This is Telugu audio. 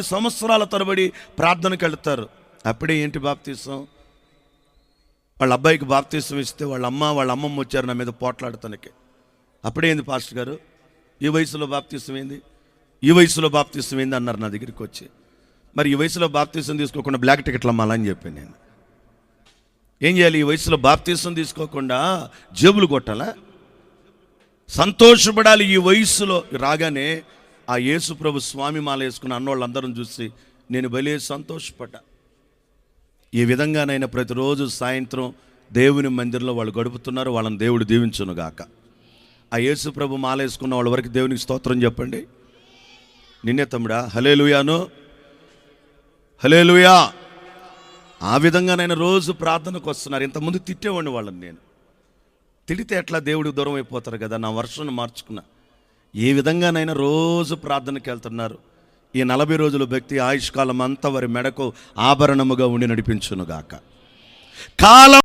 సంవత్సరాల తరబడి ప్రార్థనకు వెళ్తారు. అప్పుడే ఏంటి బాప్తీసం? వాళ్ళ అబ్బాయికి బాప్తీసం ఇస్తే వాళ్ళ అమ్మమ్మ వచ్చారు నా మీద పోట్లాడటానికి. అప్పుడేంది పాస్టర్ గారు, ఈ వయసులో బాప్తీసం ఏంది, ఈ వయసులో బాప్తీసం ఏంది అన్నారు నా దగ్గరికి వచ్చి. మరి ఈ వయసులో బాప్తీసం తీసుకోకుండా బ్లాక్ టికెట్లు అమ్మాలని చెప్పాను నేను. ఏం చేయాలి? ఈ వయసులో బాప్తీసం తీసుకోకుండా జేబులు కొట్టాలా? సంతోషపడాలి. ఈ వయసులో రాగానే ఆ యేసు ప్రభు స్వామి మాల వేసుకున్న అన్నోళ్ళందరం చూసి నేను భలే సంతోషపడ్డా. ఈ విధంగానైనా ప్రతిరోజు సాయంత్రం దేవుని మందిరంలో వాళ్ళు గడుపుతున్నారు. వాళ్ళని దేవుడు దీవించునుగాక. ఆ యేసు ప్రభు మాల వేసుకున్న వాళ్ళ వరకు దేవునికి స్తోత్రం చెప్పండి. నిన్నే తమ్ముడా, హల్లెలూయాను, హల్లెలూయా. ఆ విధంగానైనా రోజు ప్రార్థనకు వస్తున్నారు. ఇంతకుముందు తిట్టేవాడిని వాళ్ళని నేను. తిడితే ఎట్లా దేవుడికి దూరం అయిపోతారు కదా. నా వర్షను మార్చుకున్నా. ఏ విధంగానైనా రోజు ప్రార్థనకి వెళ్తున్నారు. ఈ 40 రోజుల భక్తి ఆయుష్కాలం అంతా వారి మెడకు ఆభరణముగా ఉండి నడిపించునుగాక. కాలం